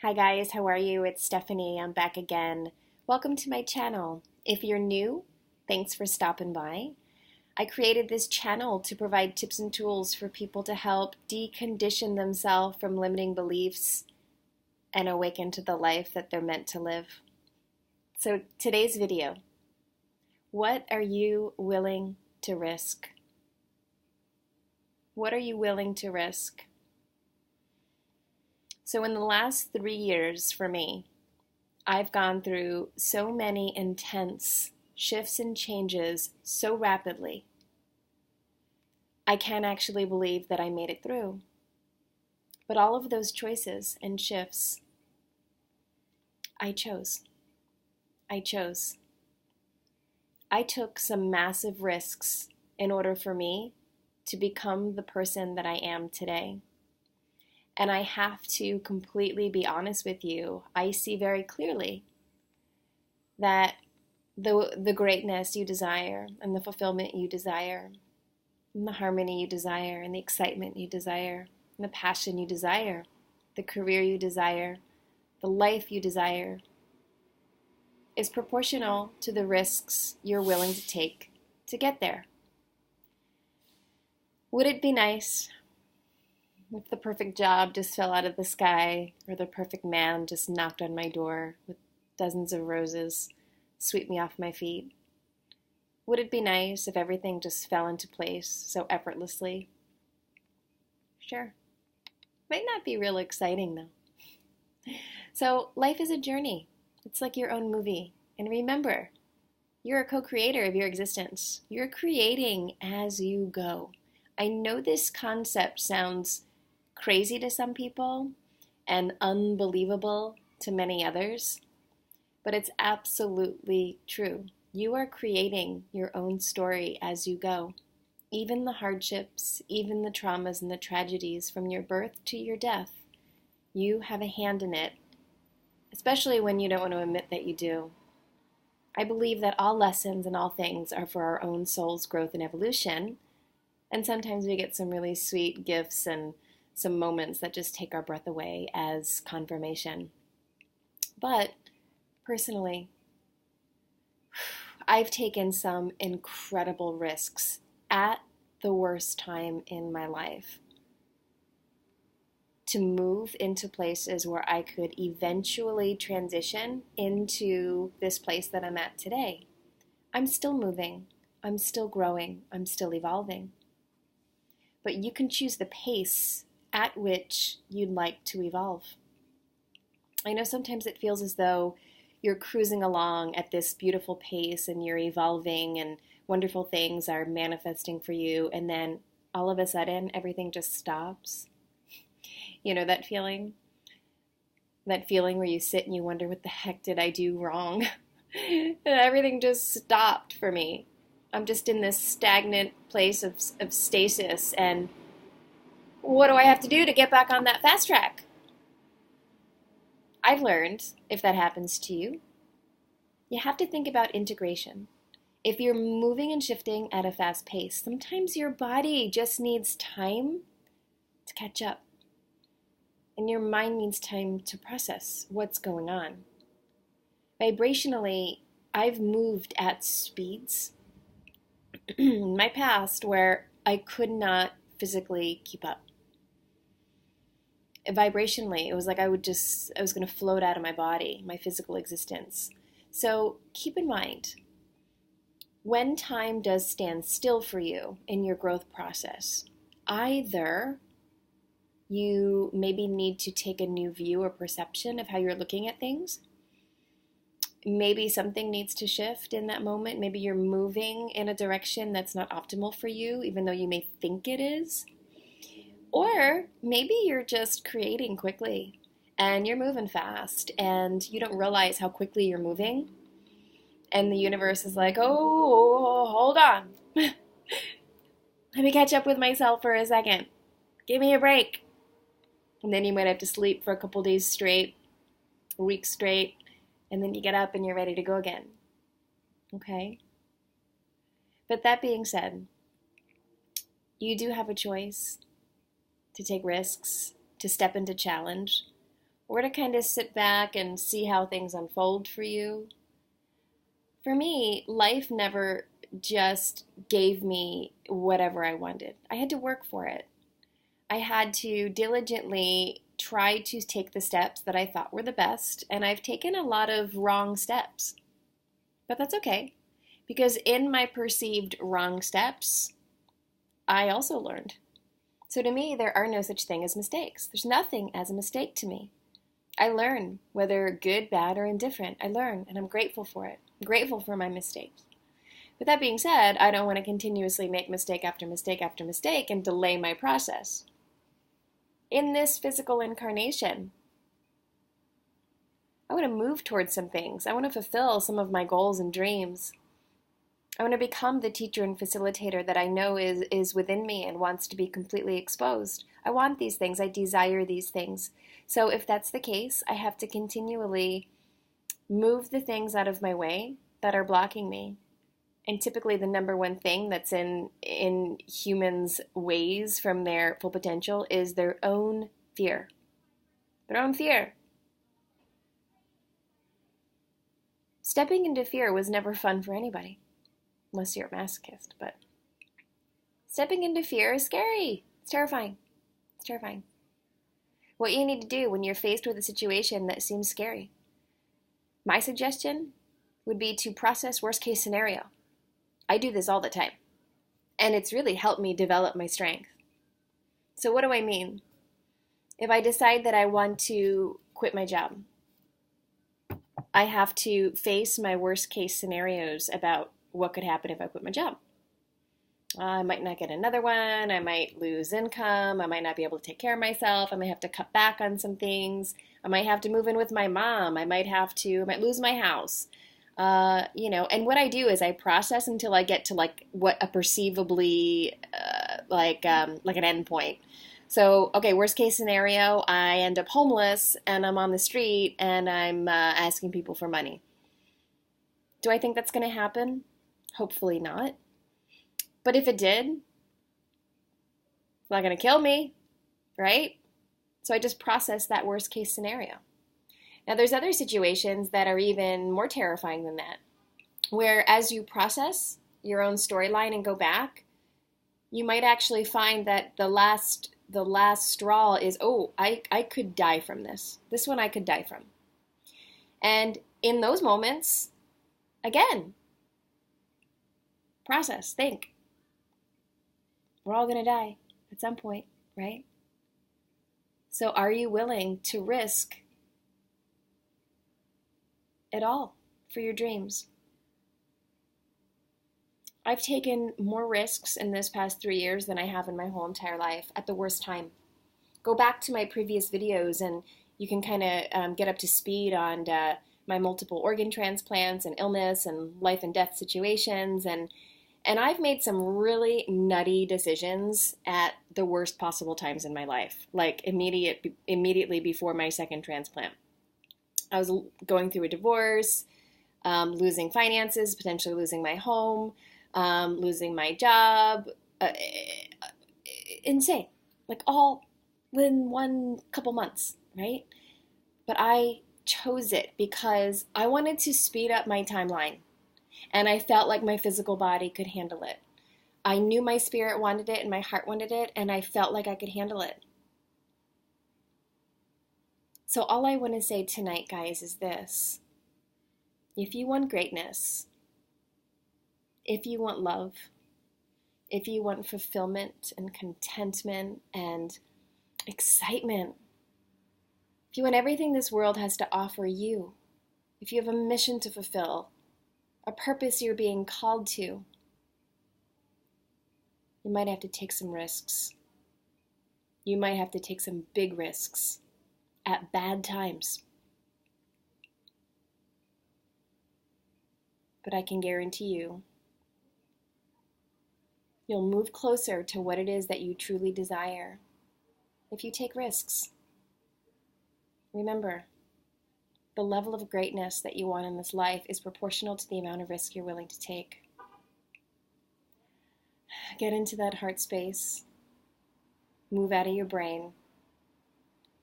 Hi guys, how are you? It's Stephanie. I'm back again. Welcome to my channel. If you're new, thanks for stopping by. I created this channel to provide tips and tools for people to help decondition themselves from limiting beliefs and awaken to the life that they're meant to live. So today's video, what are you willing to risk? What are you willing to risk? So in the last 3 years for me, I've gone through so many intense shifts and changes so rapidly. I can't actually believe that I made it through. But all of those choices and shifts, I chose. I chose. I took some massive risks in order for me to become the person that I am today. And I have to completely be honest with you. I see very clearly that the greatness you desire and the fulfillment you desire and the harmony you desire and the excitement you desire and the passion you desire, the career you desire, the life you desire is proportional to the risks you're willing to take to get there. Would it be nice if the perfect job just fell out of the sky or the perfect man just knocked on my door with dozens of roses, sweep me off my feet? Would it be nice if everything just fell into place so effortlessly? Sure. Might not be real exciting though. So life is a journey. It's like your own movie. And remember, you're a co-creator of your existence. You're creating as you go. I know this concept sounds crazy to some people and unbelievable to many others, but it's absolutely true. You are creating your own story as you go. Even the hardships, even the traumas and the tragedies from your birth to your death, you have a hand in it, especially when you don't want to admit that you do. I believe that all lessons and all things are for our own soul's growth and evolution, and sometimes we get some really sweet gifts and some moments that just take our breath away as confirmation. But personally, I've taken some incredible risks at the worst time in my life to move into places where I could eventually transition into this place that I'm at today. I'm still moving, I'm still growing, I'm still evolving. But you can choose the pace at which you'd like to evolve. I know sometimes it feels as though you're cruising along at this beautiful pace and you're evolving and wonderful things are manifesting for you, and then all of a sudden everything just stops. You know that feeling? That feeling where you sit and you wonder, what the heck did I do wrong? And everything just stopped for me. I'm just in this stagnant place of stasis, and what do I have to do to get back on that fast track? I've learned, if that happens to you, you have to think about integration. If you're moving and shifting at a fast pace, sometimes your body just needs time to catch up. And your mind needs time to process what's going on. Vibrationally, I've moved at speeds in my past where I could not physically keep up. Vibrationally, it was like I was going to float out of my body, my physical existence. So keep in mind, when time does stand still for you in your growth process, either you maybe need to take a new view or perception of how you're looking at things. Maybe something needs to shift in that moment. Maybe you're moving in a direction that's not optimal for you, even though you may think it is. Or maybe you're just creating quickly and you're moving fast and you don't realize how quickly you're moving. And the universe is like, oh, hold on. Let me catch up with myself for a second. Give me a break. And then you might have to sleep for a couple days straight, a week straight, and then you get up and you're ready to go again. Okay? But that being said, you do have a choice to take risks, to step into challenge, or to kind of sit back and see how things unfold for you. For me, life never just gave me whatever I wanted. I had to work for it. I had to diligently try to take the steps that I thought were the best, and I've taken a lot of wrong steps. But that's okay, because in my perceived wrong steps, I also learned. So to me, there are no such thing as mistakes. There's nothing as a mistake to me. I learn, whether good, bad, or indifferent. I learn, and I'm grateful for it. I'm grateful for my mistakes. With that being said, I don't want to continuously make mistake after mistake after mistake and delay my process. In this physical incarnation, I want to move towards some things. I want to fulfill some of my goals and dreams. I want to become the teacher and facilitator that I know is within me and wants to be completely exposed. I want these things. I desire these things. So if that's the case, I have to continually move the things out of my way that are blocking me. And typically the number one thing that's in humans' ways from their full potential is their own fear. Their own fear. Stepping into fear was never fun for anybody, unless you're a masochist, but stepping into fear is scary. It's terrifying. It's terrifying. What you need to do when you're faced with a situation that seems scary, my suggestion would be to process worst case scenario. I do this all the time, and it's really helped me develop my strength. So what do I mean? If I decide that I want to quit my job, I have to face my worst case scenarios about what could happen if I quit my job. I might not get another one. I might lose income. I might not be able to take care of myself. I might have to cut back on some things. I might have to move in with my mom. I might lose my house. And what I do is I process until I get to what a perceivably like an end point. So, okay, worst case scenario, I end up homeless and I'm on the street and I'm asking people for money. Do I think that's going to happen? Hopefully not. But if it did, it's not going to kill me, right? So I just process that worst case scenario. Now, there's other situations that are even more terrifying than that, where as you process your own storyline and go back, you might actually find that the last straw is, I could die from this. This one I could die from. And in those moments, again, process, think. We're all going to die at some point, right? So are you willing to risk it all for your dreams? I've taken more risks in this past 3 years than I have in my whole entire life at the worst time. Go back to my previous videos and you can kind of get up to speed on my multiple organ transplants and illness and life and death situations. And I've made some really nutty decisions at the worst possible times in my life, like immediately before my second transplant. I was going through a divorce, losing finances, potentially losing my home, losing my job, insane, like all within one couple months, right? But I chose it because I wanted to speed up my timeline, and I felt like my physical body could handle it. I knew my spirit wanted it and my heart wanted it, and I felt like I could handle it. So all I want to say tonight, guys, is this. If you want greatness, if you want love, if you want fulfillment and contentment and excitement, if you want everything this world has to offer you, if you have a mission to fulfill, a purpose you're being called to, you might have to take some risks. You might have to take some big risks at bad times. But I can guarantee you, you'll move closer to what it is that you truly desire if you take risks. Remember, the level of greatness that you want in this life is proportional to the amount of risk you're willing to take. Get into that heart space. Move out of your brain.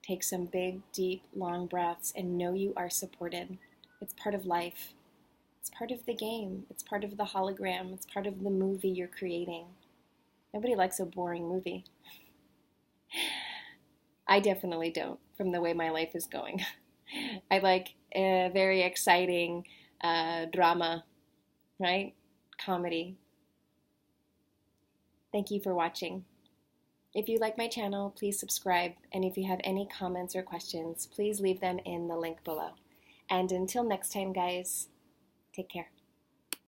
Take some big, deep, long breaths and know you are supported. It's part of life. It's part of the game. It's part of the hologram. It's part of the movie you're creating. Nobody likes a boring movie. I definitely don't, from the way my life is going. I like a very exciting drama, right? Comedy. Thank you for watching. If you like my channel, please subscribe, and if you have any comments or questions, please leave them in the link below. And until next time, guys, take care.